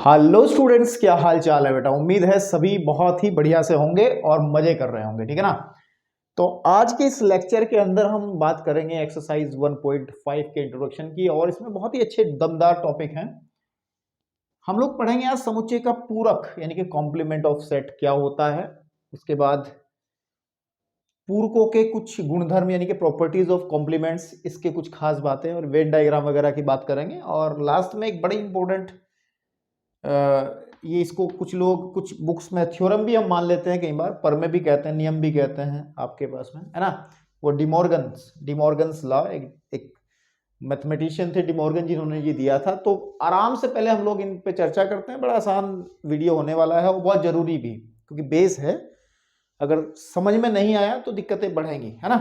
Hello students, क्या हाल चाल है बेटा। उम्मीद है सभी बहुत ही बढ़िया से होंगे और मजे कर रहे होंगे, ठीक है ना। तो आज के इस लेक्चर के अंदर हम बात करेंगे एक्सरसाइज 1.5 के इंट्रोडक्शन की, और इसमें बहुत ही अच्छे दमदार टॉपिक हैं। हम लोग पढ़ेंगे आज समुच्चय का पूरक यानी कि कॉम्प्लीमेंट ऑफ सेट क्या होता है। उसके बाद पूरकों के कुछ गुणधर्म यानी कि प्रॉपर्टीज ऑफ कॉम्प्लीमेंट्स, इसके कुछ खास बातें और वेन डायग्राम वगैरह की बात करेंगे। और लास्ट में एक बड़ी इंपॉर्टेंट ये इसको कुछ लोग कुछ बुक्स में थ्योरम भी हम मान लेते हैं, कई बार पर में भी कहते हैं, नियम भी कहते हैं आपके पास में, है ना। वो डिमॉर्गन्स लॉ, एक मैथमेटिशियन थे डिमॉर्गन, जिन्होंने ये दिया था। तो आराम से पहले हम लोग इन पे चर्चा करते हैं। बड़ा आसान वीडियो होने वाला है, वो बहुत जरूरी भी, क्योंकि बेस है। अगर समझ में नहीं आया तो दिक्कतें बढ़ेंगी, है ना।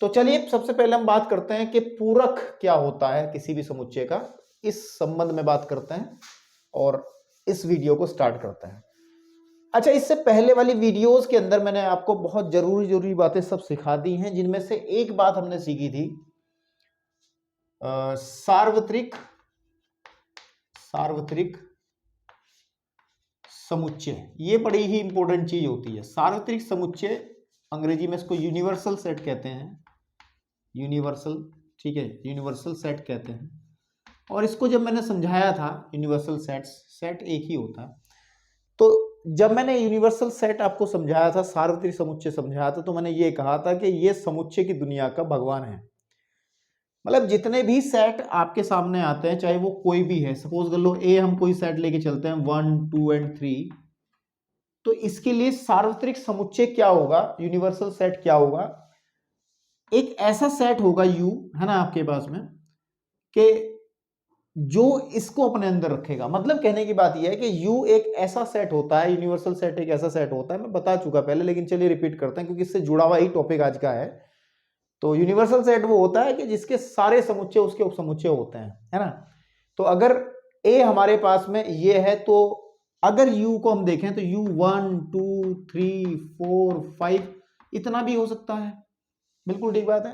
तो चलिए सबसे पहले हम बात करते हैं कि पूरक क्या होता है किसी भी समुच्चय का। इस संबंध में बात करते हैं और इस वीडियो को स्टार्ट करते हैं। अच्छा, इससे पहले वाली वीडियोस के अंदर मैंने आपको बहुत जरूरी बातें सब सिखा दी हैं, जिनमें से एक बात हमने सीखी थी सार्वत्रिक समुच्चय। ये बड़ी ही इंपॉर्टेंट चीज होती है। सार्वत्रिक समुच्चय, अंग्रेजी में इसको यूनिवर्सल सेट कहते हैं। यूनिवर्सल, ठीक है, यूनिवर्सल सेट कहते हैं। और इसको जब मैंने समझाया था, यूनिवर्सल सेट एक ही होता है। तो जब मैंने यूनिवर्सल सेट आपको समझाया था, सार्वत्रिक समुच्चय समझाया था, तो मैंने ये कहा था कि ये समुच्चय की दुनिया का भगवान है। मतलब जितने भी सेट आपके सामने आते हैं, चाहे वो कोई भी है, सपोज कर लो ए, हम कोई सेट लेके चलते हैं 1, 2 एंड 3, तो इसके लिए सार्वत्रिक समुच्चय क्या होगा, यूनिवर्सल सेट क्या होगा। एक ऐसा सेट होगा यू, है ना, आपके पास में, कि जो इसको अपने अंदर रखेगा। मतलब कहने की बात यह है कि U एक ऐसा सेट होता है, यूनिवर्सल सेट एक ऐसा सेट होता है, मैं बता चुका पहले, लेकिन चलिए रिपीट करते हैं क्योंकि इससे जुड़ा हुआ ही टॉपिक आज का है। तो यूनिवर्सल सेट वो होता है कि जिसके सारे समुच्चय उसके उपसमुच्चय होते हैं, है ना। तो अगर A हमारे पास में ये है, तो अगर U को हम देखें तो U 1, 2, 3, 4, 5 इतना भी हो सकता है। बिल्कुल ठीक बात है।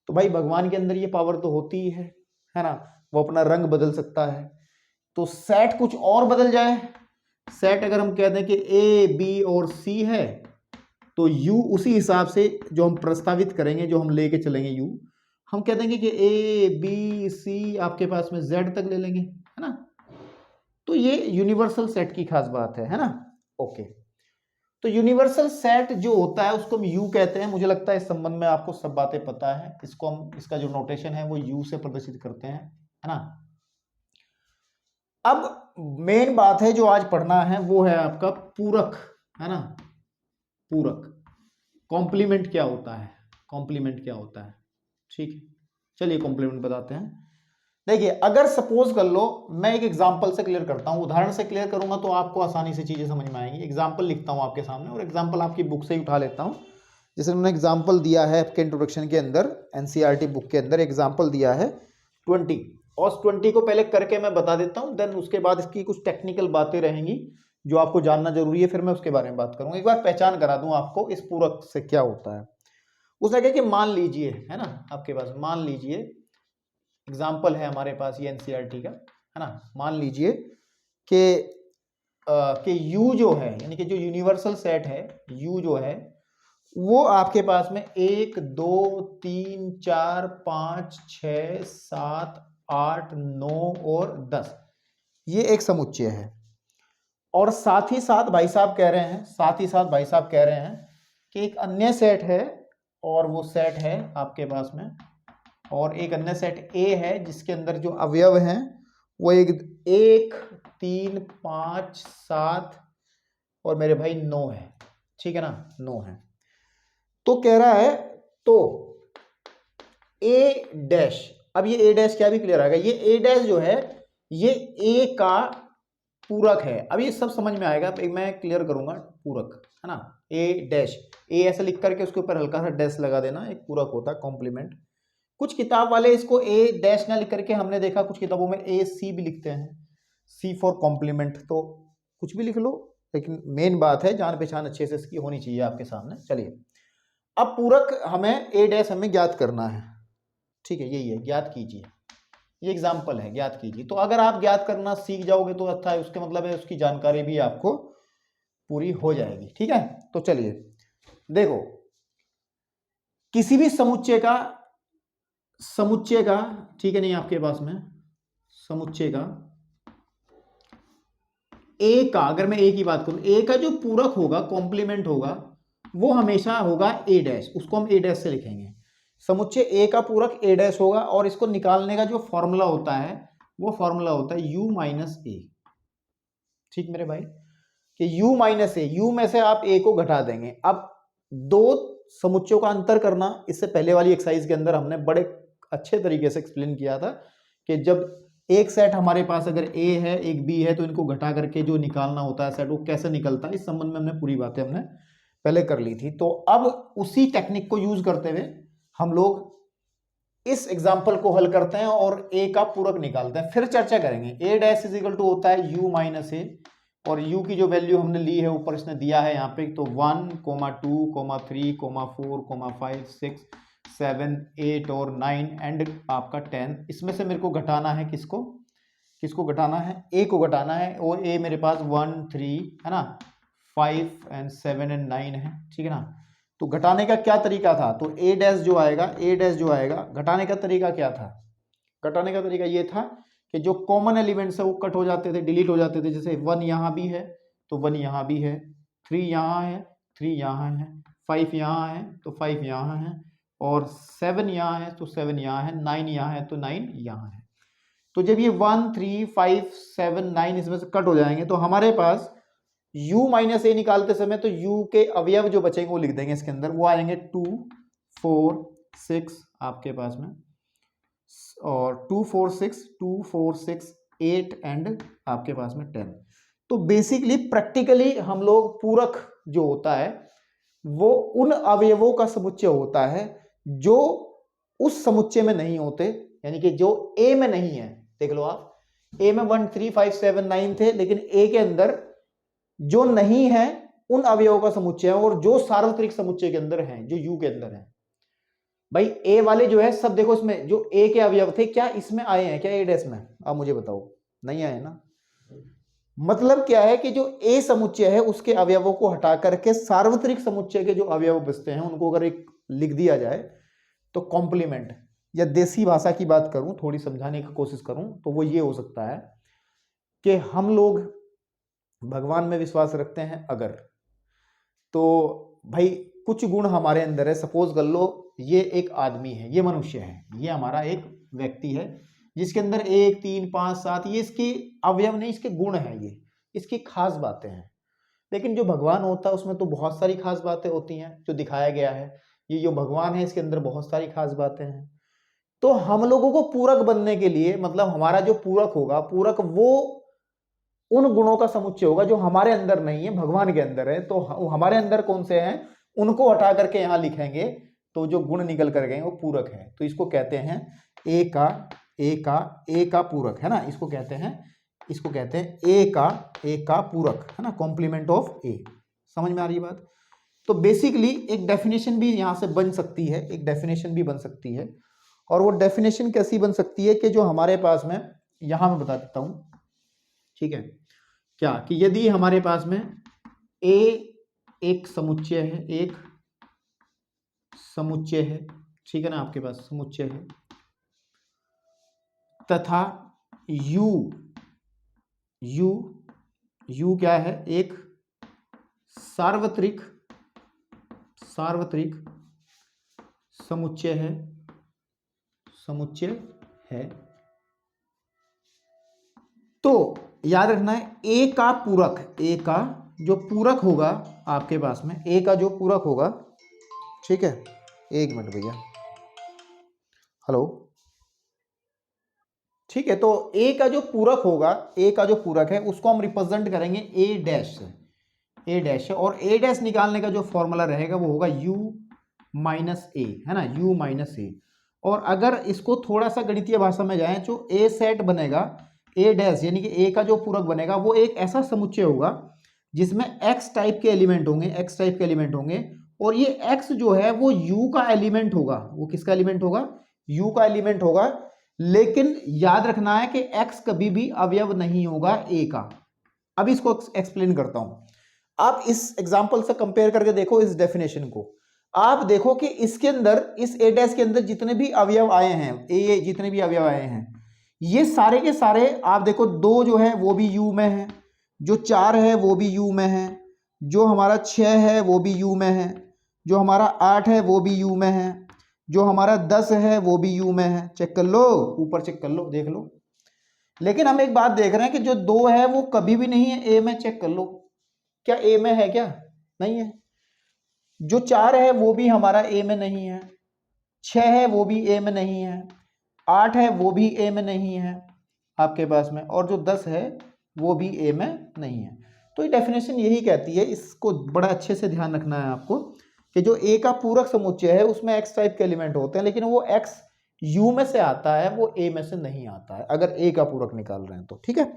तो भाई भगवान के अंदर ये पावर तो होती ही है ना। वो अपना रंग बदल सकता है। तो सेट कुछ और बदल जाए, सेट अगर हम कहते हैं कि ए, बी और सी है, तो यू उसी हिसाब से जो हम प्रस्तावित करेंगे, जो हम लेके चलेंगे यू, हम कह देंगे कि ए, बी, सी आपके पास में जेड तक ले लेंगे, है ना। तो ये यूनिवर्सल सेट की खास बात है ना। ओके, तो यूनिवर्सल सेट जो होता है उसको हम यू कहते हैं। मुझे लगता है इस संबंध में आपको सब बातें पता है। इसको हम, इसका जो नोटेशन है वो यू से प्रदर्शित करते हैं, है ना। अब मेन बात है जो आज पढ़ना है, वो है आपका पूरक, है ना। पूरक, कॉम्प्लीमेंट क्या होता है, कॉम्प्लीमेंट क्या होता है, ठीक है। चलिए कॉम्प्लीमेंट बताते हैं। देखिए, अगर सपोज कर लो, मैं एक एग्जांपल से क्लियर करता हूं, उदाहरण से क्लियर करूंगा तो आपको आसानी से चीजें समझ में आएंगी। एग्जांपल लिखता हूं आपके सामने, और एग्जांपल आपकी बुक से ही उठा लेता हूं। जैसे उन्होंने एग्जांपल दिया है आपके इंट्रोडक्शन के अंदर, एनसीईआरटी बुक के अंदर एग्जांपल दिया है 20, और 20 को पहले करके मैं बता देता हूं, देन उसके बाद इसकी कुछ टेक्निकल बातें रहेंगी जो आपको जानना जरूरी है, फिर मैं उसके बारे में बात करूंगा। एक बार पहचान करा दूं आपको इस पूरक से क्या होता है। उसने कहा कि मान लीजिए, है ना, आपके पास मान लीजिए एग्जाम्पल है हमारे पास ये एनसीईआरटी का, है ना। मान लीजिए कि यू जो है, यानी कि जो यूनिवर्सल सेट है, यू जो है वो आपके पास में 1, 2, 3, 4, 5, 6, 7, 8, 9 और 10, ये एक समुच्चय है। और साथ ही साथ भाई साहब कह रहे हैं, साथ ही साथ भाई साहब कह रहे हैं कि एक अन्य सेट है, और वो सेट है आपके पास में, और एक अन्य सेट ए है जिसके अंदर जो अवयव हैं वो 1, 3, 5, 7 और मेरे भाई 9 है, ठीक है ना, 9 है। तो कह रहा है, तो ए डैश, अब ये ए डैश क्या भी क्लियर आएगा, ये ए डैश जो है ये ए का पूरक है। अब ये सब समझ में आएगा, मैं क्लियर करूंगा पूरक, है ना। ए डैश, ए ऐसे लिख करके उसके ऊपर हल्का सा डैश लगा देना, एक पूरक होता है कॉम्प्लीमेंट। कुछ किताब वाले इसको ए डैश ना लिख करके, हमने देखा कुछ किताबों में ए सी भी लिखते हैं, सी फॉर कॉम्प्लीमेंट। तो कुछ भी लिख लो, लेकिन मेन बात है जान पहचान अच्छे से इसकी होनी चाहिए आपके सामने। चलिए, अब पूरक हमें ए डैश हमें ज्ञात करना है, ठीक है, यही है, ज्ञात कीजिए। ये एग्जाम्पल है, ज्ञात कीजिए। तो अगर आप ज्ञात करना सीख जाओगे तो अच्छा है, उसके मतलब है उसकी जानकारी भी आपको पूरी हो जाएगी। ठीक है, तो चलिए देखो, किसी भी समुच्चय का ठीक है नहीं आपके पास में समुच्चय का ए का, अगर मैं ए की बात करूं, ए का जो पूरक होगा, कॉम्प्लीमेंट होगा, वो हमेशा होगा ए डैश, उसको हम ए डैश से लिखेंगे। समुच्चय ए का पूरक ए डैश होगा और इसको निकालने का जो फॉर्मूला होता है वो फॉर्मूला होता है यू माइनस ए। ठीक मेरे भाई, कि u माइनस ए, यू में से आप a को घटा देंगे। अब दो समुच्चयों का अंतर करना, इससे पहले वाली एक्सरसाइज के अंदर हमने बड़े अच्छे तरीके से एक्सप्लेन किया था कि जब एक सेट हमारे पास अगर a है एक b है तो इनको घटा करके जो निकालना होता है सेट वो कैसे निकलता है, इस संबंध में हमने पूरी बातें हमने पहले कर ली थी। तो अब उसी टेक्निक को यूज करते हुए हम लोग इस एग्जाम्पल को हल करते हैं और a का पूरक निकालते हैं। फिर चर्चा करेंगे। a dash is equal to होता है u माइनस ए, और u की जो वैल्यू हमने ली है ऊपर इसने दिया है यहाँ पे, तो 1, 2, 3, 4, 5, 6, 7, 8 और 9 एंड आपका 10। इसमें से मेरे को घटाना है किसको घटाना है, a को घटाना है। और a मेरे पास 1, 3 है ना, 5 एंड 7 एंड 9 है। ठीक है ना, तो घटाने का क्या तरीका था, तो a डैश जो आएगा घटाने का तरीका क्या था, घटाने का तरीका ये था कि जो कॉमन एलिमेंट्स है वो कट हो जाते थे, डिलीट हो जाते थे। जैसे 1 यहाँ भी है तो 1 यहाँ भी है, 3 यहाँ है 3 यहाँ है, 5 यहाँ है तो 5 यहाँ है, और 7 यहाँ है तो 7 यहाँ है, 9 यहाँ है तो 9 यहाँ है। तो जब ये 1, 3, 5, 7, 9 इसमें से कट हो जाएंगे तो हमारे पास u माइनस ए निकालते समय तो u के अवयव जो बचेंगे वो लिख देंगे इसके अंदर, वो आएंगे 2, 4, 6 आपके पास में, और 2, 4, 6, 8 एंड आपके पास में 10। तो बेसिकली प्रैक्टिकली हम लोग पूरक जो होता है वो उन अवयवों का समुच्चय होता है जो उस समुच्चय में नहीं होते, यानी कि जो a में नहीं है। देख लो आप, a में 1, 3, 5, 7, 9 थे, लेकिन a के अंदर जो नहीं है उन अवयवों का समुच्चय है, और जो सार्वत्रिक समुच्चय के अंदर है, जो u के अंदर है। भाई ए वाले जो है सब देखो, इसमें जो ए के अवयव थे क्या इसमें आए हैं क्या ए डैश में, आप मुझे बताओ, नहीं आए ना। मतलब क्या है कि जो ए समुच्चय है उसके अवयवों को हटा करके सार्वत्रिक समुच्चय के जो अवयव बचते हैं उनको अगर एक लिख दिया जाए तो कॉम्प्लीमेंट, या देसी भाषा की बात करूं, थोड़ी समझाने की कोशिश करूं, तो वो ये हो सकता है कि हम लोग भगवान में विश्वास रखते हैं अगर, तो भाई कुछ गुण हमारे अंदर है। सपोज कर लो ये एक आदमी है, ये मनुष्य है, ये हमारा एक व्यक्ति है जिसके अंदर 1, 3, 5, 7 ये इसके अवयव नहीं, इसके गुण हैं, ये इसकी खास बातें हैं। लेकिन जो भगवान होता है उसमें तो बहुत सारी खास बातें होती हैं जो दिखाया गया है। ये जो भगवान है इसके अंदर बहुत सारी खास बातें हैं। तो हम लोगों को पूरक बनने के लिए, मतलब हमारा जो पूरक होगा, पूरक वो उन गुणों का समुच्चय होगा जो हमारे अंदर नहीं है, भगवान के अंदर है। तो हमारे अंदर कौन से हैं उनको हटा करके यहां लिखेंगे तो जो गुण निकल कर गए वो पूरक है। तो इसको कहते हैं ए का पूरक, है ना, इसको कहते हैं ए का पूरक, है ना, कॉम्प्लीमेंट ऑफ ए। समझ में आ रही बात। तो बेसिकली एक डेफिनेशन भी यहां से बन सकती है, और वो डेफिनेशन कैसी बन सकती है कि जो हमारे पास में, यहां मैं बता देता हूं, ठीक है, क्या कि यदि हमारे पास में ए एक समुच्चय है, ठीक है ना, आपके पास समुच्चय है, तथा u क्या है, एक सार्वत्रिक समुच्चय है, तो याद रखना है ए का जो पूरक होगा आपके पास में, ए का जो पूरक होगा, ठीक है, एक मिनट भैया, हेलो, ठीक है। तो ए का जो पूरक है उसको हम रिप्रेजेंट करेंगे ए डैश से, और ए डैश निकालने का जो फॉर्मूला रहेगा वो होगा u माइनस ए, है ना, u माइनस ए। और अगर इसको थोड़ा सा गणितीय भाषा में जाएं, जो ए सेट बनेगा, ए डैश यानी कि ए का जो पूरक बनेगा वो एक ऐसा समुच्चय होगा जिसमें x टाइप के एलिमेंट होंगे, और ये x जो है वो u का एलिमेंट होगा। वो किसका एलिमेंट होगा, u का एलिमेंट होगा, लेकिन याद रखना है कि x कभी भी अवयव नहीं होगा a का। अब इसको एक्सप्लेन करता हूं। आप इस एग्जांपल से कंपेयर करके देखो इस डेफिनेशन को। आप देखो कि इसके अंदर, इस a डैश के अंदर जितने भी अवयव आए हैं, a जितने भी अवयव आए हैं, ये सारे के सारे आप देखो, 2 जो है वो भी u में है, जो 4 है वो भी u में है, जो हमारा 6 है वो भी u में है, जो हमारा 8 है वो भी u में है, जो हमारा 10 है वो भी u में है। चेक कर लो, ऊपर चेक कर लो, देख लो। लेकिन हम एक बात देख रहे हैं कि जो 2 है वो कभी भी नहीं है a में। चेक कर लो, क्या a में है? क्या नहीं है। जो 4 है वो भी हमारा a में नहीं है, 6 है वो भी a में नहीं है, 8 है वो भी a में नहीं है आपके पास में, और जो 10 है वो भी a में नहीं है। तो ये डेफिनेशन यही कहती है, इसको बड़ा अच्छे से ध्यान रखना है आपको, कि जो a का पूरक समुच्चय है उसमें x टाइप के एलिमेंट होते हैं, लेकिन वो x u में से आता है, वो a में से नहीं आता है, अगर a का पूरक निकाल रहे हैं तो। ठीक है,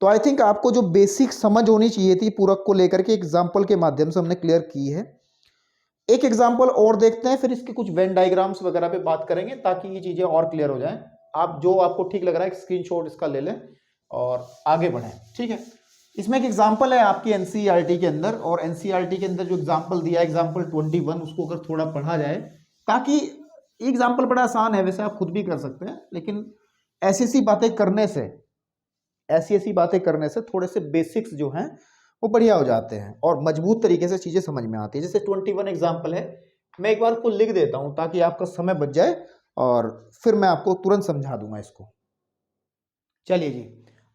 तो आई थिंक आपको जो बेसिक समझ होनी चाहिए थी पूरक को लेकर के एग्जाम्पल के माध्यम से हमने क्लियर की है। एक एग्जाम्पल और देखते हैं, फिर इसके कुछ वेन डायग्राम्स वगैरह पे बात करेंगे ताकि ये चीजें और क्लियर हो जाएं। आप जो आपको ठीक लग रहा है स्क्रीनशॉट इसका ले लें और आगे बढ़ें। ठीक है, इसमें एक एग्जाम्पल है आपकी एनसीईआरटी के अंदर, और एनसीईआरटी के अंदर जो एग्जाम्पल दिया है एग्जाम्पल 21, उसको अगर थोड़ा पढ़ा जाए, ताकि एग्जाम्पल बड़ा आसान है, वैसे आप खुद भी कर सकते हैं, लेकिन ऐसी बातें करने से, ऐसी बातें करने से थोड़े से बेसिक्स जो हैं वो बढ़िया हो जाते हैं और मजबूत तरीके से चीजें समझ में आती है। जैसे 21 एग्जाम्पल है, मैं एक बार को लिख देता हूं ताकि आपका समय बच जाए और फिर मैं आपको तुरंत समझा दूंगा इसको। चलिए जी,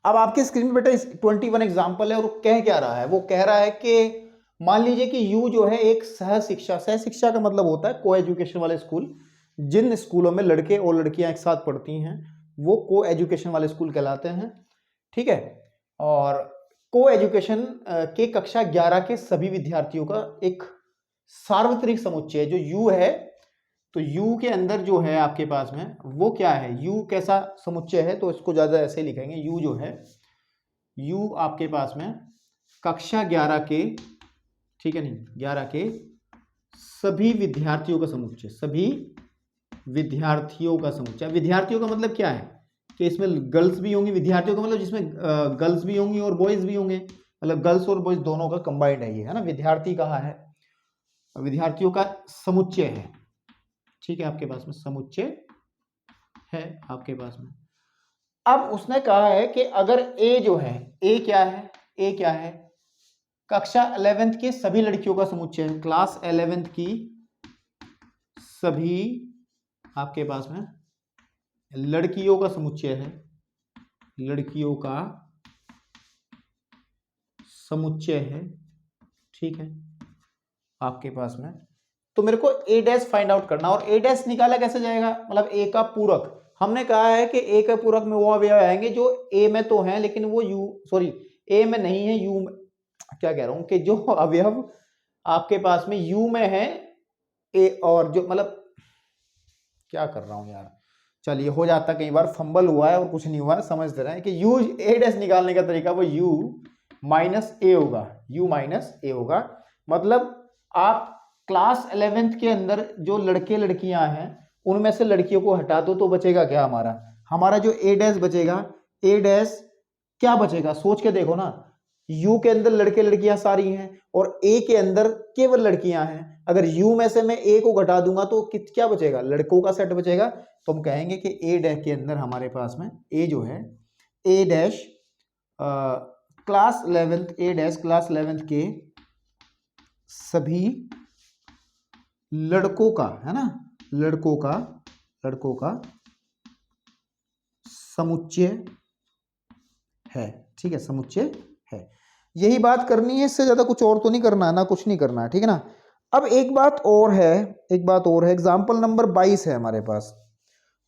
अब आपके स्क्रीन पे बेटा 21 एग्जाम्पल है, और वो कह क्या रहा है? वो कह रहा है कि मान लीजिए कि यू जो है एक सह शिक्षा, सह शिक्षा का मतलब होता है को एजुकेशन वाले स्कूल, जिन स्कूलों में लड़के और लड़कियां एक साथ पढ़ती हैं वो को एजुकेशन वाले स्कूल कहलाते हैं। ठीक है, और को एजुकेशन के कक्षा 11 के सभी विद्यार्थियों का एक सार्वत्रिक समुच्चय जो यू है, तो यू के अंदर जो है आपके पास में वो क्या है? यू कैसा समुच्चय है? तो इसको ज्यादा ऐसे लिखेंगे, यू जो है, यू आपके पास में कक्षा 11 के, ठीक है नहीं, 11 के सभी विद्यार्थियों का समुच्चय, सभी विद्यार्थियों का समुच्चय। विद्यार्थियों का मतलब क्या है कि इसमें गर्ल्स भी होंगी, विद्यार्थियों का मतलब जिसमें गर्ल्स भी होंगी और बॉयज भी होंगे, मतलब गर्ल्स और बॉयज दोनों का कंबाइंड है ये, है ना। विद्यार्थी कहा है, विद्यार्थियों का समुच्चय है। ठीक है, आपके पास में समुच्चय है आपके पास में। अब उसने कहा है कि अगर ए जो है, ए क्या है? ए क्या है? कक्षा 11th के सभी लड़कियों का समुच्चय है, क्लास 11th की सभी आपके पास में लड़कियों का समुच्चय है, लड़कियों का समुच्चय है। ठीक है, आपके पास में तो मेरे को ए डैश फाइंड आउट करना, और ए डैश निकाला कैसे जाएगा? मतलब ए का पूरक, हमने कहा है कि ए के पूरक में वो अवयव आएंगे जो ए में तो हैं लेकिन वो यू, सॉरी ए में नहीं है, यू में, क्या कह रहा हूं कि जो अवयव आपके पास में यू में है ए, और जो मतलब क्या कर रहा हूं यार, चलिए हो जाता, कई बार फंबल हुआ है और कुछ नहीं हुआ है, समझते रहे कि यू ए डैश निकालने का तरीका वो यू माइनस ए होगा, यू माइनस ए होगा। मतलब आप क्लास 11th के अंदर जो लड़के लड़कियां हैं उनमें से लड़कियों को हटा दो तो बचेगा क्या? हमारा जो ए डैश बचेगा, ए डैश क्या बचेगा? सोच के देखो ना, यू के अंदर लड़के लड़कियां सारी हैं और ए के अंदर केवल लड़कियां हैं। अगर यू में से मैं ए को घटा दूंगा तो क्या बचेगा? लड़कों का सेट बचेगा। तो हम कहेंगे कि ए डैश के अंदर हमारे पास में ए जो है, ए डैश क्लास 11th, ए डैश क्लास 11th के सभी लड़कों का, है ना, लड़कों का समुच्चय है। ठीक है, समुच्चय है, यही बात करनी है, इससे ज्यादा कुछ और तो नहीं करना है ना, कुछ नहीं करना है। ठीक है ना। अब एक बात और है, एग्जाम्पल नंबर 22 है हमारे पास,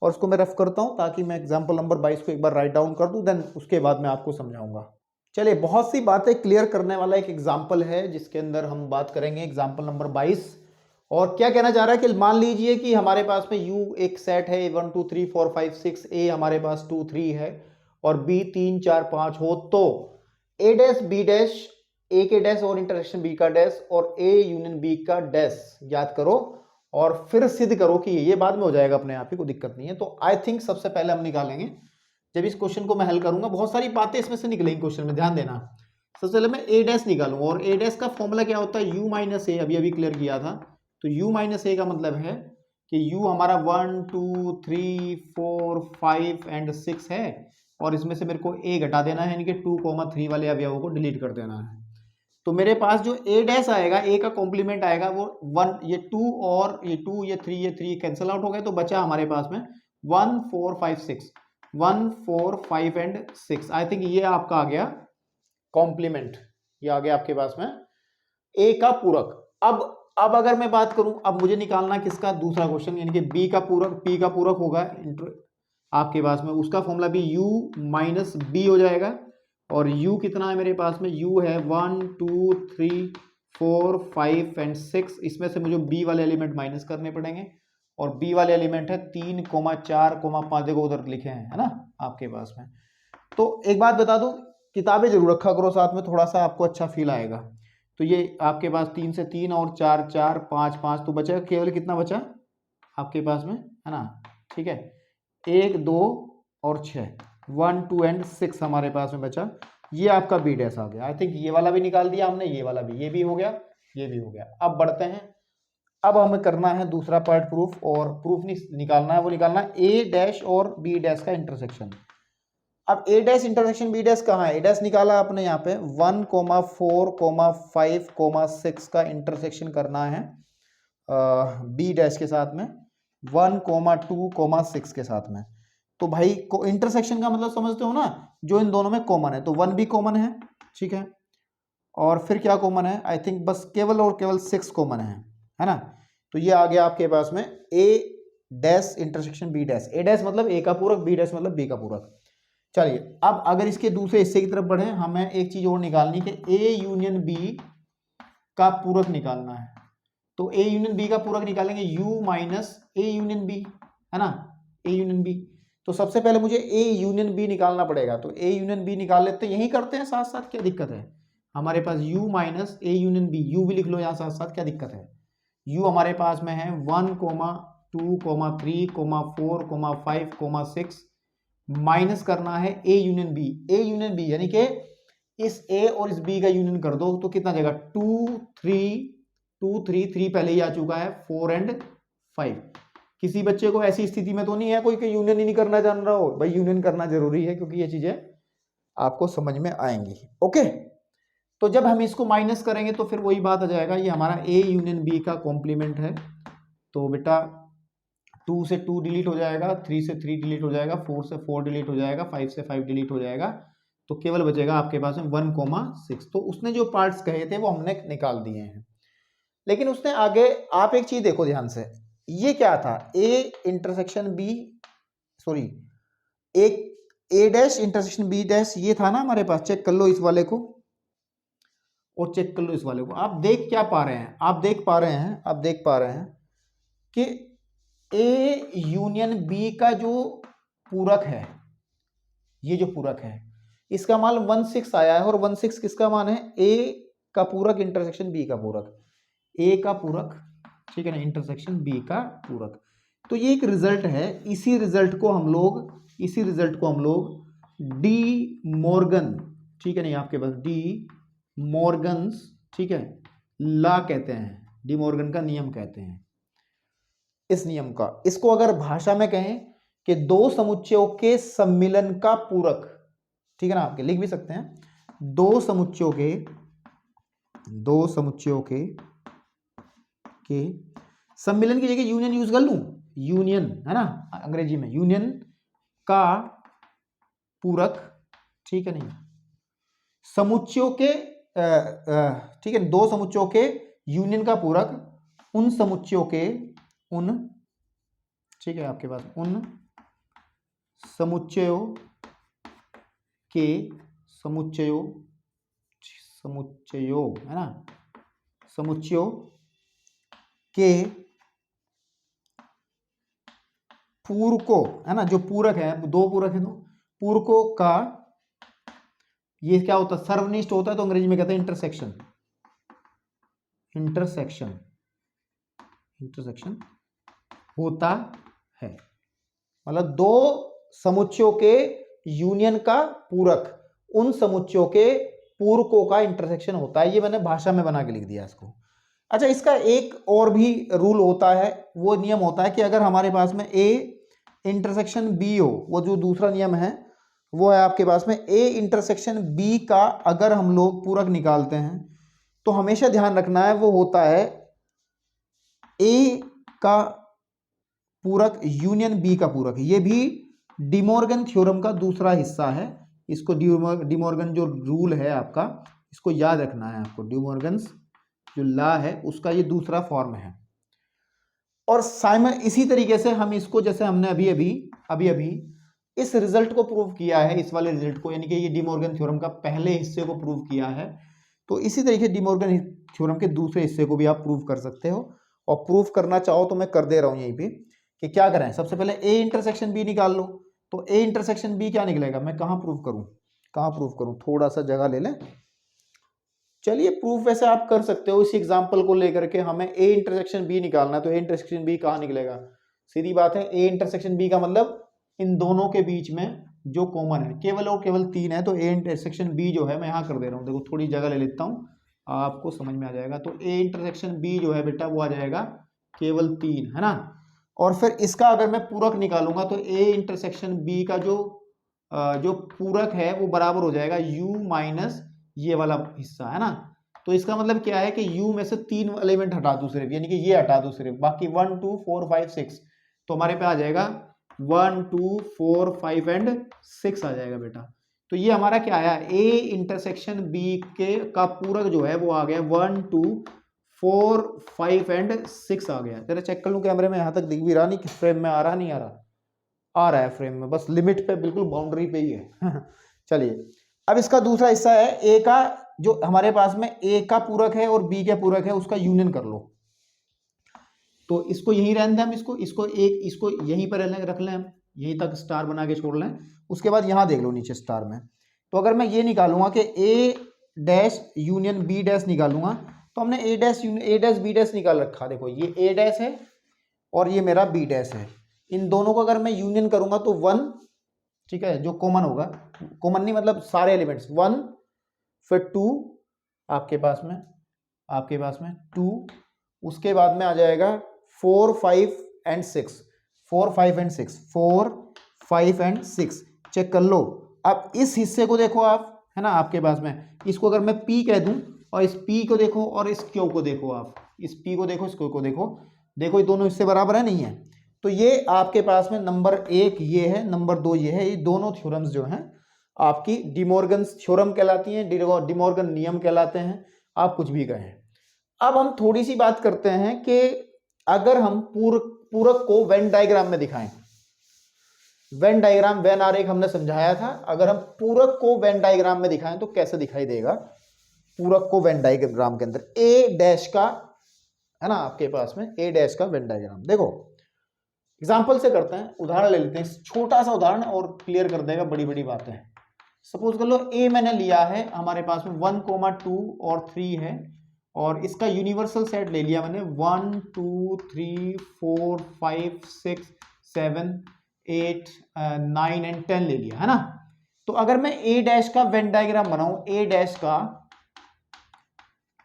और उसको मैं रफ करता हूं ताकि मैं एग्जाम्पल नंबर 22 को एक बार राइट डाउन कर दूं, देन उसके बाद मैं आपको समझाऊंगा। चलिए, बहुत सी बातें क्लियर करने वाला एक एग्जाम्पल है जिसके अंदर हम बात करेंगे, एग्जाम्पल नंबर 22। और क्या कहना चाह रहा है कि मान लीजिए कि हमारे पास में यू एक सेट है 1 2 3 4 5 6, ए हमारे पास 2 3 है और बी 3 4 5 हो, तो ए डैश बी डैश, ए के डैश और इंटरसेक्शन बी का डैश और ए यूनियन बी का डैश, याद करो, और फिर सिद्ध करो कि ये बाद में हो जाएगा अपने आप ही, कोई दिक्कत नहीं है। तो आई थिंक सबसे पहले हम निकालेंगे, जब इस क्वेश्चन को मैं हल करूंगा बहुत सारी बातें इसमें से निकलेंगी क्वेश्चन में, ध्यान देना। सबसे पहले मैं ए डैश निकालूंगा, और ए डैश का फॉर्मूला क्या होता है, यू माइनस ए, अभी अभी क्लियर किया था। तो यू माइनस ए का मतलब है कि यू हमारा 1 2 3 4 5 एंड 6 है, और इसमें से मेरे को ए घटा देना है, यानी कि 2,3 वाले अवयवों को डिलीट कर देना है। तो मेरे पास जो ए डैश आएगा, ए का कॉम्प्लीमेंट आएगा वो 1, ये 2 और ये 2 ये 3 ये 3 कैंसिल आउट हो गए, तो बचा हमारे पास में 1 4 5 6, 1 4 5 एंड 6। आई थिंक ये आपका आ गया कॉम्प्लीमेंट, ये आ गया आपके पास में ए का पूरक। अब अगर मैं बात करूं, अब मुझे निकालना किसका, दूसरा क्वेश्चन, यानी कि बी का पूरक, पी का पूरक होगा आपके पास में, उसका फॉर्मूला भी u माइनस बी हो जाएगा। और u कितना है मेरे पास में, u है 1 2 3 4 5 एंड 6, इसमें से मुझे b वाले एलिमेंट माइनस करने पड़ेंगे, और b वाले एलिमेंट है 3 4 5, देखो उधर लिखे हैं, है ना आपके पास में। तो एक बात बता दूं, किताबें जरूर रखा करो साथ में, थोड़ा सा आपको अच्छा फील आएगा। तो ये आपके पास 3 से 3 और 4 4 5 5, तो बचा केवल कितना बचा आपके पास में, है ना, ठीक है, 1 2 और 6, 1 2 एंड 6 हमारे पास में बचा। ये आपका बी डैश आ गया। आई थिंक ये वाला भी निकाल दिया हमने, ये वाला भी, ये भी हो गया, ये भी हो गया। अब बढ़ते हैं, अब हमें करना है दूसरा पार्ट प्रूफ, और प्रूफ नहीं निकालना है, वो निकालना है ए डैश और बी डैश का इंटरसेक्शन। अब ए डैश इंटरसेक्शन बी डैश कहाँ है, ए डैश निकाला आपने यहाँ पे 1 4 5 6 का इंटरसेक्शन करना है बी डैश के साथ में, 1 2 6 के साथ में। तो भाई को इंटरसेक्शन का मतलब समझते हो ना, जो इन दोनों में कॉमन है, तो 1 भी कॉमन है, ठीक है, और फिर क्या कॉमन है, आई थिंक बस केवल और केवल 6 कॉमन है ना। तो ये आ गया आपके पास में ए डैश इंटरसेक्शन बी डैश, ए डैश मतलब ए का पूरक, बी डैश मतलब बी का पूरक। चलिए अब अगर इसके दूसरे हिस्से की तरफ बढ़े, हमें एक चीज और निकालनी कि ए यूनियन बी का पूरक निकालना है। तो ए यूनियन बी का पूरक निकालेंगे u minus A union B, है ना, ए यूनियन बी। तो सबसे पहले मुझे ए यूनियन बी निकालना पड़ेगा, तो ए यूनियन बी निकाल लेते हैं, यही करते हैं साथ साथ, क्या दिक्कत है, हमारे पास u minus A union B, U भी लिख लो यहाँ साथ साथ, क्या दिक्कत है। u हमारे पास में है 1 2 3 4 5 6, माइनस करना है A union B, A union B यानी कि इस ए और इस बी का यूनियन कर दो, तो कितना जाएगा 2 3 3 पहले ही आ चुका है, 4 एंड 5। किसी बच्चे को ऐसी स्थिति में तो नहीं है कोई कि यूनियन ही नहीं करना जान रहा हो, भाई यूनियन करना जरूरी है, क्योंकि ये चीजें आपको समझ में आएंगी। ओके, तो जब हम इसको माइनस करेंगे तो फिर वही बात आ जाएगा, ये हमारा ए यूनियन बी का कॉम्प्लीमेंट है। तो बेटा 2 से 2 डिलीट हो जाएगा, 3 से 3 डिलीट हो जाएगा, 4 से 4 डिलीट हो जाएगा, 5 से 5 डिलीट हो जाएगा, तो केवल बचेगा आपके पास में 1 6। तो उसने जो पार्ट्स कहे थे वो हमने निकाल दिए हैं। लेकिन उसने आगे, आप एक चीज देखो ध्यान से, ये क्या था, ए इंटरसेक्शन बी, सॉरी एक ए डैश इंटरसेक्शन बी डैश, ये था ना हमारे पास। चेक कर लो इस वाले को और चेक कर लो इस वाले को। आप देख क्या पा रहे हैं, आप देख पा रहे हैं कि ए यूनियन बी का जो पूरक है, ये जो पूरक है, इसका मान 1 6 आया है, और 1 6 किसका मान है, ए का पूरक इंटरसेक्शन बी का पूरक, ए का पूरक, ठीक है ना, इंटरसेक्शन बी का पूरक। तो ये एक रिजल्ट है, इसी रिजल्ट को हम लोग डी मॉर्गन, ठीक है नहीं, आपके पास डी मॉर्गन्स, ठीक है, लॉ कहते हैं, डी मॉर्गन का नियम कहते हैं। इस नियम का, इसको अगर भाषा में कहें कि दो समुच्चयों के सम्मिलन का पूरक, ठीक है ना, आपके लिख भी सकते हैं, दो समुच्चयों के सम्मिलन की जगह यूनियन यूज कर लूं, यूनियन है ना अंग्रेजी में, यूनियन का पूरक, ठीक है नहीं, समुच्चयों के ठीक है, दो समुच्चयों के यूनियन का पूरक उन समुच्चयों के, उन, ठीक है, आपके पास उन समुच्चयों के, समुच्चयों है ना, समुच्चयों के पूरकों, है ना, जो पूरक है, दो पूरक है, तो पूरकों का, ये क्या होता है, सर्वनिष्ठ होता है, तो अंग्रेजी में कहते हैं इंटरसेक्शन, इंटरसेक्शन होता है, मतलब दो समुच्चयों के यूनियन का पूरक उन समुच्चयों के पूरकों का इंटरसेक्शन होता है। ये मैंने भाषा में बना के लिख दिया इसको। अच्छा, इसका एक और भी रूल होता है, वो नियम होता है कि अगर हमारे पास में ए इंटरसेक्शन बी हो, वो जो दूसरा नियम है वो है आपके पास में ए इंटरसेक्शन बी का अगर हम लोग पूरक निकालते हैं तो हमेशा ध्यान रखना है वो होता है ए का पूरक यूनियन बी का पूरक। ये भी डिमॉर्गन थ्योरम का दूसरा हिस्सा है। इसको डिमॉर्गन जो रूल है आपका, इसको याद रखना है आपको। डिमॉर्गन्स जो लॉ है उसका ये दूसरा फॉर्म है। और साइमन इसी तरीके से हम इसको, जैसे हमने अभी इस रिजल्ट को प्रूव किया है, इस वाले रिजल्ट को, यानी कि ये डिमॉर्गन थ्योरम का पहले हिस्से को प्रूव किया है, तो इसी तरीके डिमॉर्गन थ्योरम के दूसरे हिस्से को भी आप प्रूव कर सकते हो। और प्रूव करना चाहो तो मैं कर दे रहा हूं यहीं पे कि क्या करें। सबसे पहले ए इंटरसेक्शन बी निकाल लो। तो ए इंटरसेक्शन बी क्या निकलेगा, मैं कहाँ प्रूव करूं, थोड़ा सा जगह ले लें। चलिए, प्रूफ वैसे आप कर सकते हो इस एग्जांपल को लेकर के। हमें ए इंटरसेक्शन बी निकालना है, तो ए इंटरसेक्शन बी कहाँ निकलेगा, सीधी बात है। ए इंटरसेक्शन बी का मतलब इन दोनों के बीच में जो कॉमन है केवल और केवल 3 है। तो ए इंटरसेक्शन बी जो है, मैं यहाँ कर दे रहा हूँ, देखो थोड़ी जगह ले लेता हूँ, आपको समझ में आ जाएगा। तो ए इंटरसेक्शन बी जो है बेटा वो आ जाएगा केवल 3, है ना। और फिर इसका अगर मैं पूरक निकालूंगा तो ए इंटरसेक्शन बी का जो पूरक है वो बराबर हो जाएगा u माइनस ये वाला हिस्सा, है ना। तो इसका मतलब क्या है कि u में से 3 एलिमेंट हटा दूं सिर्फ, यानी कि ये हटा दूं सिर्फ, बाकी 1 2 4 5 6, तो हमारे पे आ जाएगा 1 2 4 5 एंड 6 आ जाएगा बेटा। तो ये हमारा क्या आया, a इंटरसेक्शन b के का पूरक जो है वो आ गया 1 2 4 5 एंड 6 आ गया। जरा चेक कर लूं कैमरे में, यहां तक दिख भी रहा नहीं, किस फ्रेम में आ रहा, नहीं आ रहा है फ्रेम में, बस लिमिट पे, बिल्कुल बाउंड्री पे ही है। चलिए, अब इसका दूसरा हिस्सा है ए का, जो हमारे पास में ए का पूरक है और बी का पूरक है, उसका यूनियन कर लो। तो इसको यहीं रहने दें हम, इसको यहीं पर रख लें हम, यहीं तक स्टार बना के छोड़ लें। उसके बाद यहां देख लो नीचे स्टार में, तो अगर मैं ये निकालूंगा कि ए डैश यूनियन बी डैश निकालूंगा, तो हमने ए डैश बी डैश निकाल रखा। देखो ये ए डैश है और ये मेरा बी डैश है। इन दोनों को अगर मैं यूनियन करूंगा तो 1, ठीक है, जो कॉमन होगा, कॉमन नहीं मतलब सारे एलिमेंट्स 1, फिर 2 आपके पास में 2, उसके बाद में आ जाएगा 4 5 एंड 6, 4 5 एंड 6, 4 5 एंड 6। चेक कर लो। अब इस हिस्से को देखो आप, है ना, आपके पास में इसको अगर मैं P कह दूं, और इस P को देखो और इस Q को देखो, आप इस P को देखो, इस Q को देखो, ये दोनों हिस्से बराबर है, नहीं है। तो ये आपके पास में नंबर 1 ये है, नंबर 2 ये है। ये दोनों थ्योरम्स जो हैं आपकी डिमॉर्गन थ्योरम कहलाती हैं, डिमॉर्गन नियम कहलाते हैं, आप कुछ भी कहें। अब हम थोड़ी सी बात करते हैं कि अगर हम पूरक को वेन डायग्राम में दिखाएं, वेन डायग्राम, वेन आरेख हमने समझाया था, अगर हम पूरक को वेन डायग्राम में दिखाएं तो कैसे दिखाई देगा। पूरक को वेन डायग्राम के अंदर ए डैश का, है ना, आपके पास में ए डैश का वेन डायग्राम, देखो एग्जाम्पल से करते हैं, उदाहरण ले लेते हैं, छोटा सा उदाहरण और क्लियर कर देगा बड़ी बड़ी बातें। सपोज कर लो ए मैंने लिया है, हमारे पास में 1 2 और 3 है, और इसका यूनिवर्सल सेट ले लिया मैंने 1 2 3 4 5 6 7 8 9 एंड 10 ले लिया, है ना। तो अगर मैं ए डैश का वेन डायग्राम बनाऊं, ए डैश का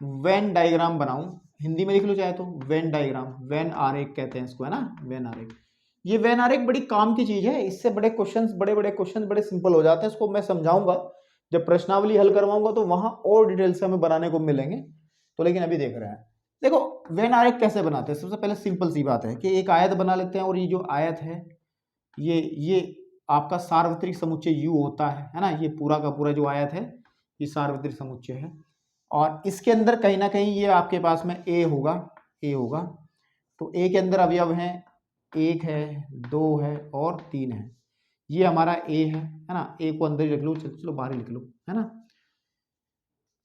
वेन डायग्राम बनाऊं, हिंदी में लिख लो चाहे तो, वेन डायग्राम, वेन आरेख कहते हैं इसको, है ना, वेन आरेख। ये वेन आरेख बड़ी काम की चीज है, इससे बड़े क्वेश्चंस, बड़े क्वेश्चंस बड़े सिंपल हो जाते हैं। इसको मैं समझाऊंगा जब प्रश्नावली हल करवाऊंगा, तो वहां और डिटेल से हमें बनाने को मिलेंगे। तो लेकिन अभी देख रहे हैं, देखो वेन आरेख कैसे बनाते हैं। सबसे पहले सिंपल सी बात है कि एक आयत बना लेते हैं, और ये जो आयत है ये आपका सार्वत्रिक समुच्चय यू होता है ना। ये पूरा का पूरा जो आयत है ये सार्वत्रिक समुच्चय है, और इसके अंदर कहीं ना कहीं ये आपके पास में ए होगा। तो ए के अंदर अवयव हैं, 1 है, 2 है और 3 है। ये हमारा ए है ना। ए को अंदर ही रख लो, चलो बाहर ही लिख लो, है ना।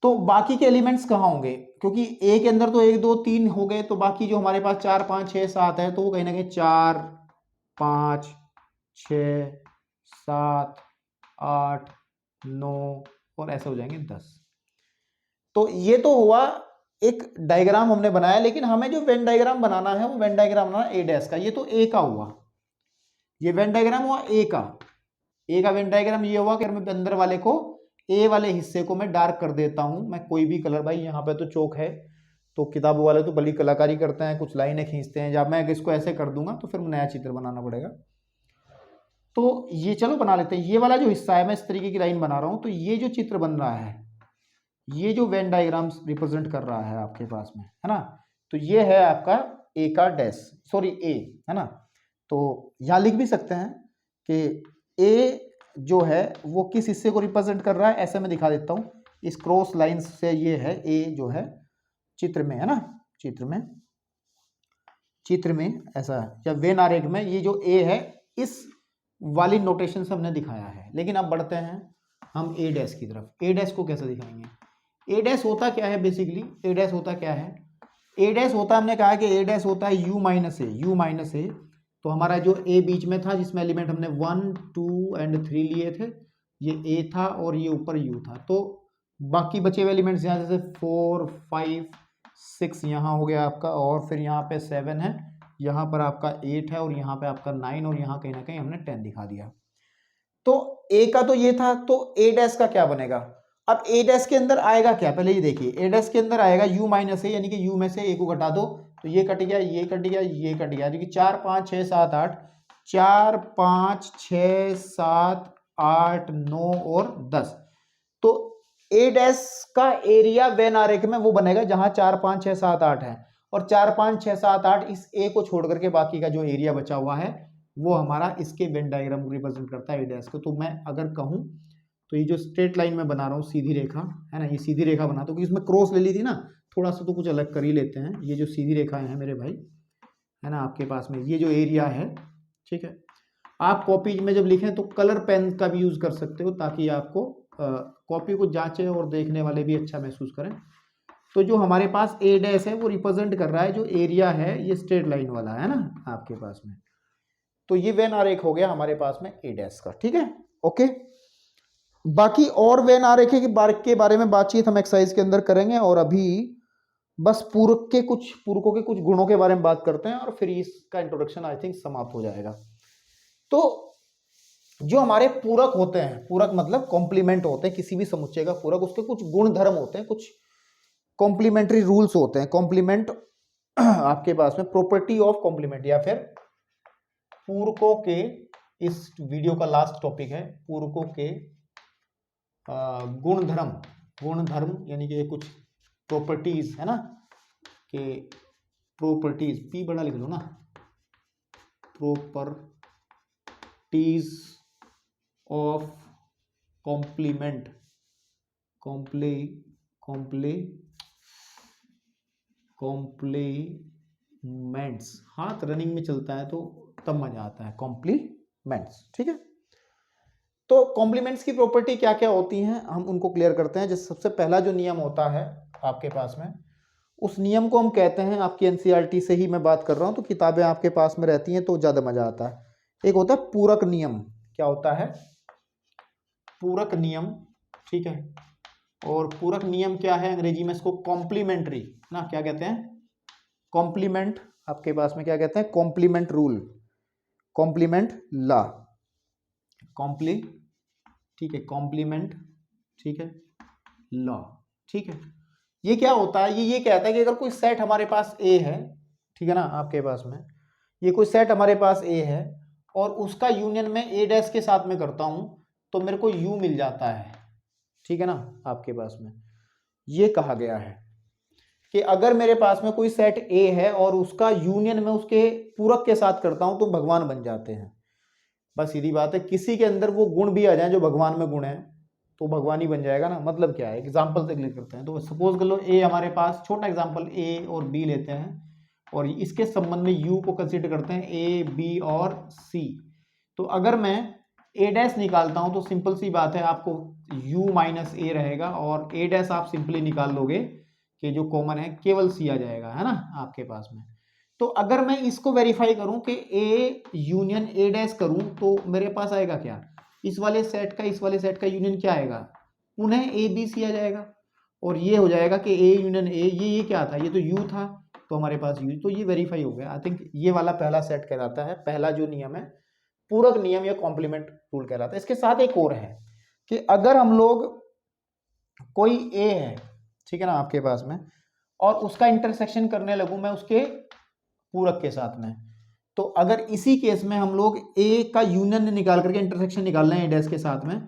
तो बाकी के एलिमेंट्स कहाँ होंगे, क्योंकि ए के अंदर तो 1 2 3 हो गए, तो बाकी जो हमारे पास 4 5 6 7 है, तो वो कहीं ना कहीं 4 5 6 7 8 9 और ऐसे हो जाएंगे 10। तो ये तो हुआ एक डायग्राम हमने बनाया, लेकिन हमें जो वेन डायग्राम बनाना है वो वेन डायग्राम बनाना ए डैश का। ये तो ए का हुआ, ये वेन डायग्राम हुआ ए का। ए का वेन डायग्राम ये हुआ कि मैं अंदर वाले को, ए वाले हिस्से को मैं डार्क कर देता हूं, मैं कोई भी कलर, भाई यहाँ पे तो चौक है तो किताबों वाले तो बड़ी कलाकारी करते हैं, कुछ लाइनें खींचते हैं। जब मैं इसको ऐसे कर दूंगा तो फिर नया चित्र बनाना पड़ेगा। तो ये चलो बना लेते हैं। ये वाला जो हिस्सा है मैं इस तरीके की लाइन बना रहा हूं, तो ये जो चित्र बन रहा है, ये जो वेन डायग्राम्स रिप्रेजेंट कर रहा है आपके पास में, है ना, तो ये है आपका ए का डैश, सॉरी ए, है ना। तो यहां लिख भी सकते हैं कि ए जो है वो किस हिस्से को रिप्रेजेंट कर रहा है, ऐसे मैं दिखा देता हूं इस क्रॉस लाइन से। ये है ए जो है चित्र में, है ना, चित्र में ऐसा, या वेन आरेख में ये जो ए है इस वाली नोटेशन से हमने दिखाया है। लेकिन अब बढ़ते हैं हम ए डैश की तरफ। ए डैश को कैसे दिखाएंगे? ए डैश होता क्या है बेसिकली? ए डैश होता क्या है? ए डैश होता, हमने कहा कि ए डैश होता है यू माइनस ए। तो हमारा जो ए बीच में था, जिसमें एलिमेंट हमने 1 2 एंड 3 लिए थे, ये ए था और ये ऊपर यू था। तो बाकी बचे हुए एलिमेंट्स यहाँ जैसे 4 5 6 यहाँ हो गया आपका, और फिर यहाँ पे 7 है, यहाँ पर आपका 8 है, और यहाँ पे आपका 9, और यहाँ कहीं ना कहीं हमने 10 दिखा दिया। तो ए का तो ये था, तो ए डैश का क्या बनेगा? अब ए डैश के अंदर आएगा क्या, पहले ये देखिए। ए डैश के अंदर आएगा यू माइनस ए, यानी कि यू में से ए को घटा दो तो ये कट गया, ये कट गया, ये कट गया, क्योंकि 4 5 6 7 8, 4 5 6 7 8 9 और 10। तो ए डैश का एरिया वेन आरेख में वो बनेगा जहां 4 5 6 7 8 है, और 4 5 6 7 8 इस ए को छोड़ करके बाकी का जो एरिया बचा हुआ है वो हमारा इसके वेन डायग्राम को रिप्रेजेंट करता है ए डैश को। तो मैं अगर कहूं तो ये जो स्ट्रेट लाइन में बना रहा हूँ, सीधी रेखा है ना, ये सीधी रेखा बना, तो इसमें क्रॉस ले ली थी ना, थोड़ा सा तो कुछ अलग कर ही लेते हैं। ये जो सीधी रेखाएं हैं मेरे भाई, है ना, आपके पास में ये जो एरिया है, ठीक है। आप कॉपी में जब लिखें तो कलर पेन का भी यूज कर सकते हो, ताकि आपको कॉपी को जांचे और देखने वाले भी अच्छा महसूस करें। तो जो हमारे पास ए डैश है वो रिप्रेजेंट कर रहा है जो एरिया है, ये स्ट्रेट लाइन वाला है ना आपके पास में। तो ये वेन आरेख हो गया हमारे पास में ए डैश का, ठीक है, ओके। बाकी और वेन आरेख के बारे में बातचीत हम एक्सरसाइज के अंदर करेंगे, और अभी बस पूरकों के कुछ गुणों के बारे में बात करते हैं, और फिर इसका इंट्रोडक्शन आई थिंक समाप्त हो जाएगा। तो जो हमारे पूरक होते हैं, पूरक मतलब कॉम्प्लीमेंट होते हैं, किसी भी समुच्चय का पूरक, उसके कुछ गुण धर्म होते हैं, कुछ कॉम्प्लीमेंट्री रूल्स होते हैं। कॉम्प्लीमेंट आपके पास में प्रॉपर्टी ऑफ कॉम्प्लीमेंट, या फिर पूरकों के, इस वीडियो का लास्ट टॉपिक है पूरकों के गुणधर्म, यानी कि कुछ प्रॉपर्टीज है ना, कि प्रॉपर्टीज, पी बड़ा लिख लो ना, प्रॉपर्टीज ऑफ कॉम्प्लीमेंट्स। हाथ रनिंग में चलता है तो तब मजा आता है, कॉम्प्लीमेंट्स, ठीक है। तो कॉम्प्लीमेंट्स की प्रॉपर्टी क्या क्या होती हैं हम उनको क्लियर करते हैं। जैसे सबसे पहला जो नियम होता है आपके पास में, उस नियम को हम कहते हैं, आपकी एनसीईआरटी से ही मैं बात कर रहा हूं, तो किताबें आपके पास में रहती हैं तो ज़्यादा मज़ा आता है। एक होता है पूरक नियम। क्या होता है? पूरक नियम, ठीक है। और पूरक नियम क्या है अंग्रेजी में? इसको कॉम्प्लीमेंट्री ना क्या कहते हैं? कॉम्प्लीमेंट, आपके पास में क्या कहते हैं? कॉम्प्लीमेंट रूल, कॉम्प्लीमेंट लॉ, ठीक है, कॉम्प्लीमेंट, ठीक है, लॉ, ठीक है। ये क्या होता है? ये कहता है कि अगर कोई सेट हमारे पास ए है, ठीक है ना, आपके पास में ये कोई सेट हमारे पास ए है, और उसका यूनियन में ए डैश के साथ में करता हूं तो मेरे को यू मिल जाता है, ठीक है ना, आपके पास में ये कहा गया है कि अगर मेरे पास में कोई सेट ए है और उसका यूनियन में उसके पूरक के साथ करता हूं तो भगवान बन जाते हैं। बस सीधी बात है, किसी के अंदर वो गुण भी आ जाए जो भगवान में गुण है तो भगवान ही बन जाएगा ना। मतलब क्या है, एग्जाम्पल से क्लियर करते हैं। तो सपोज कर लो ए हमारे पास, छोटा एग्जाम्पल ए और बी लेते हैं, और इसके संबंध में यू को कंसीडर करते हैं ए बी और सी। तो अगर मैं ए डैश निकालता हूं तो सिंपल सी बात है, आपको यू माइनस ए रहेगा, और ए डैश आप सिंपली निकाल लोगे कि जो कॉमन है केवल सी आ जाएगा, है ना आपके पास में। तो अगर मैं इसको वेरीफाई करूं कि ए यूनियन ए डैश करूं तो मेरे पास आएगा क्या? इस वाले सेट का यूनियन क्या आएगा? उन्हें ए बी सी आ जाएगा। और ये हो जाएगा कि ए यूनियन ए, ये क्या था, ये तो यू था, तो हमारे पास यू, तो ये वेरीफाई हो गया। आई थिंक ये वाला पहला सेट कहलाता है, पहला जो नियम है पूरक नियम या कॉम्प्लीमेंट रूल कहलाता है। इसके साथ एक और है कि अगर हम लोग कोई ए है, ठीक है ना, आपके पास में, और उसका इंटरसेक्शन करने लगूं मैं उसके पूरक के साथ में, तो अगर इसी केस में हम लोग ए का यूनियन निकाल करके इंटरसेक्शन निकाल रहे हैं ए डैश के साथ में,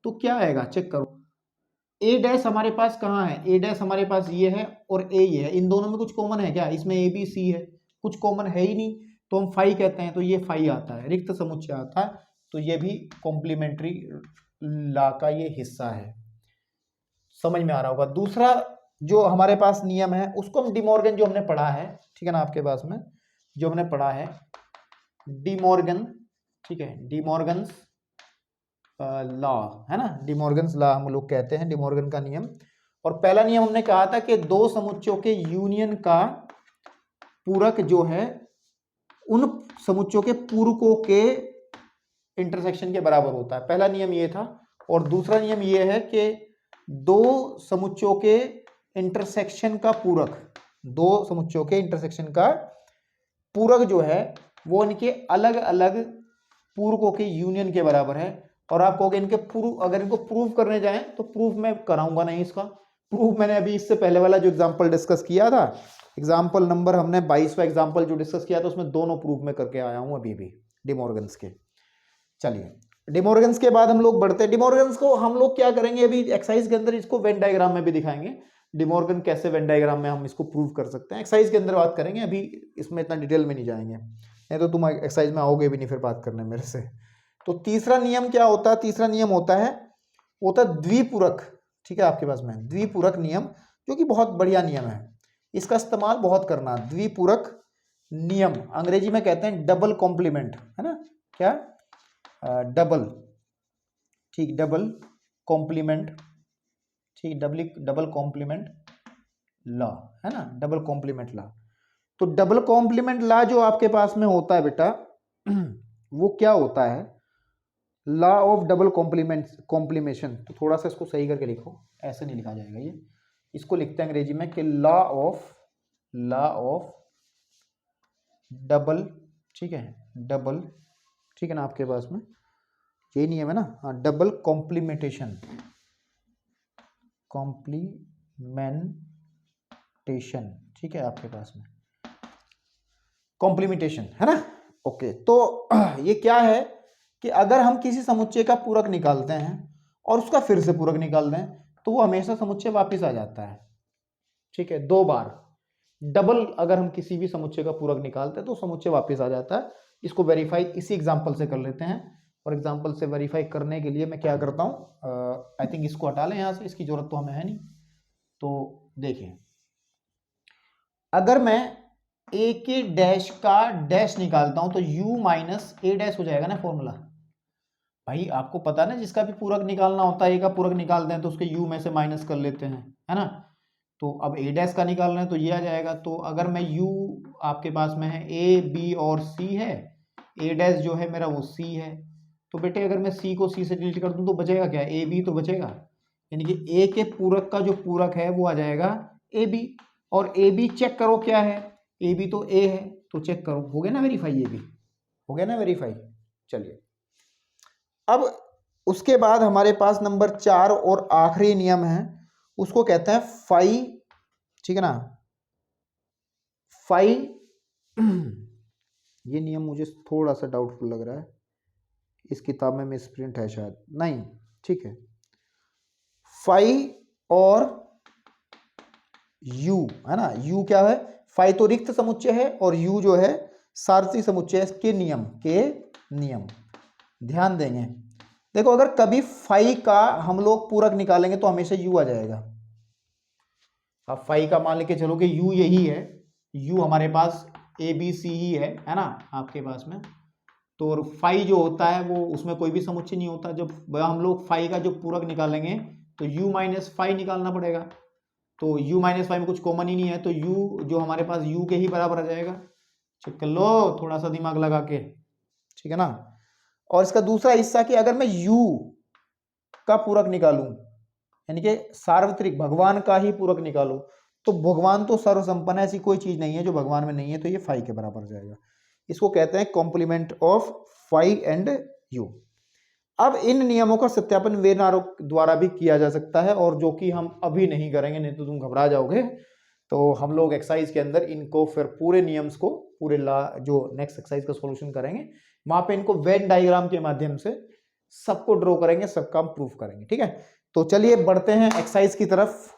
तो क्या आएगा चेक करो। ए डैश हमारे पास कहाँ है, ए डैश हमारे पास ये है और ए ये है, इन दोनों में कुछ कॉमन है क्या, इसमें ए बी सी है, कुछ कॉमन है ही नहीं, तो हम फाई कहते हैं, तो ये फाई आता है, रिक्त समुच्चय आता है, तो ये भी कॉम्प्लीमेंट्री लॉ का ये हिस्सा है। समझ में आ रहा होगा। दूसरा जो हमारे पास नियम है उसको हम डिमॉर्गन, जो हमने पढ़ा है, ठीक है ना, आपके पास में जो हमने पढ़ा है डिमॉर्गन, ठीक है, डिमॉर्गन्स लॉ है ना, डिमॉर्गन्स लॉ हम लोग कहते हैं, डिमॉर्गन का नियम। और पहला नियम हमने कहा था कि दो समुच्चयों के यूनियन का पूरक जो है उन समुच्चयों के पूरकों के इंटरसेक्शन के बराबर होता है, पहला नियम ये था। और दूसरा नियम ये है कि दो समुच्चयों के इंटरसेक्शन का पूरक, दो समुच्चयों के इंटरसेक्शन का पूरक जो है वो इनके अलग अलग पूरकों के यूनियन के बराबर है। और आप कहोगे इनके प्रूफ, अगर इनको प्रूफ करने जाएं तो प्रूफ मैं कराऊंगा नहीं, इसका प्रूफ मैंने अभी इससे पहले वाला जो एग्जांपल डिस्कस किया था, एग्जांपल नंबर हमने 22वां एग्जांपल जो डिस्कस किया था, उसमें दोनों प्रूफ में करके आया हूं अभी भी डिमॉर्गन्स के। चलिए डिमॉर्गन्स के बाद हम लोग बढ़ते हैं। डिमॉर्गन्स को हम लोग क्या करेंगे अभी एक्सरसाइज के अंदर, इसको वेन डायग्राम में भी दिखाएंगे, डिमॉर्गन कैसे वेन डायग्राम में हम इसको प्रूव कर सकते हैं, एक्सरसाइज के अंदर बात करेंगे, अभी इसमें इतना डिटेल में नहीं जाएंगे, नहीं तो तुम एक्सरसाइज में आओगे भी नहीं फिर बात करने मेरे से। तो तीसरा नियम क्या होता है, तीसरा नियम होता है द्विपूरक, ठीक है, आपके पास में द्विपूरक नियम, जो कि बहुत बढ़िया नियम है, इसका इस्तेमाल बहुत करना। द्विपूरक नियम अंग्रेजी में कहते हैं डबल कॉम्प्लीमेंट, है ना, क्या डबल, ठीक, डबल कॉम्प्लीमेंट, ठीक, डबल कॉम्प्लीमेंट लॉ, है ना, डबल कॉम्प्लीमेंट लॉ। तो डबल कॉम्प्लीमेंट लॉ जो आपके पास में होता है बेटा, वो क्या होता है, लॉ ऑफ डबल कॉम्प्लीमेशन। तो थोड़ा सा इसको सही करके लिखो, ऐसे नहीं लिखा जाएगा ये, इसको लिखते हैं अंग्रेजी में कि लॉ ऑफ डबल, ठीक है, डबल, ठीक है ना, आपके पास में यही नियम है ना, हाँ, डबल कॉम्प्लीमेंटेशन, ठीक है, आपके पास में कॉम्प्लीमेंटेशन, है ना, ओके। तो ये क्या है कि अगर हम किसी समुच्चय का पूरक निकालते हैं और उसका फिर से पूरक निकाल दें तो वो हमेशा समुच्चय वापस आ जाता है, ठीक है, दो बार डबल अगर हम किसी भी समुच्चय का पूरक निकालते हैं तो समुच्चय वापस आ जाता है। इसको वेरीफाई इसी एग्जांपल से कर लेते हैं, और एग्जांपल से वेरीफाई करने के लिए मैं क्या करता हूँ, आई थिंक इसको हटा लें यहाँ से, इसकी जरूरत तो हमें है नहीं। तो देखिए, अगर मैं ए के डैश का डैश निकालता हूं तो u माइनस ए डैश हो जाएगा ना फॉर्मूला। भाई आपको पता है ना, जिसका भी पूरक निकालना होता है, ए का पूरक निकालते हैं तो उसके u में से माइनस कर लेते हैं, है ना। तो अब ए डैश का निकाल रहे हैं तो ये आ जाएगा। तो अगर मैं u आपके पास में है ए बी और सी है, ए डैश जो है मेरा वो सी है, तो बेटे अगर मैं सी को सी से डिलीट कर दूं तो बचेगा क्या, ए बी तो बचेगा, यानी कि ए के पूरक का जो पूरक है वो आ जाएगा ए बी। और ए बी चेक करो क्या है, ए बी तो ए है, तो चेक करो, हो गया ना वेरीफाई, ये भी हो गया ना वेरीफाई। चलिए अब उसके बाद हमारे पास नंबर 4 और आखिरी नियम है, उसको कहते हैं फाई, ठीक है ना, फाई। ये नियम मुझे थोड़ा सा डाउटफुल लग रहा है, इस किताब में मिसप्रिंट है शायद, नहीं, ठीक है, फाई और यू, है ना, यू क्या है, फाई तो रिक्त समुच्चय है और यू जो है सार्थी समुच्चय के नियम ध्यान देंगे। देखो अगर कभी फाई का हम लोग पूरक निकालेंगे तो हमेशा यू आ जाएगा। अब फाई का मान लेके चलो कि यू यही है, यू हमारे पास ए बी सी ही है ना, आपके पास में। तो फाई जो होता है वो उसमें कोई भी समुच्चय नहीं होता, जब हम लोग फाई का जो पूरक निकालेंगे तो यू माइनस फाई निकालना पड़ेगा, तो u माइनस फाइव में कुछ कॉमन ही नहीं है, तो u जो हमारे पास u के ही बराबर आ जाएगा। चेक कर लो थोड़ा सा दिमाग लगा के, ठीक है ना। और इसका दूसरा हिस्सा कि अगर मैं u का पूरक निकालूं यानी कि सार्वत्रिक भगवान का ही पूरक निकालो, तो भगवान तो सर्वसंपन्न है, ऐसी कोई चीज नहीं है जो भगवान में नहीं है, तो ये फाई के बराबर जाएगा। इसको कहते हैं complement of phi and U. अब इन नियमों का सत्यापन वेन आरो द्वारा भी किया जा सकता है, और जो कि हम अभी नहीं करेंगे, नहीं तो तुम घबरा जाओगे। तो हम लोग एक्सरसाइज के अंदर इनको फिर पूरे नियम्स को, पूरे जो नेक्स्ट एक्सरसाइज का सॉल्यूशन करेंगे, वहां पे इनको वेन डायग्राम के माध्यम से सबको ड्रॉ करेंगे, सब काम प्रूफ करेंगे। ठीक है, तो चलिए बढ़ते हैं एक्सरसाइज की तरफ।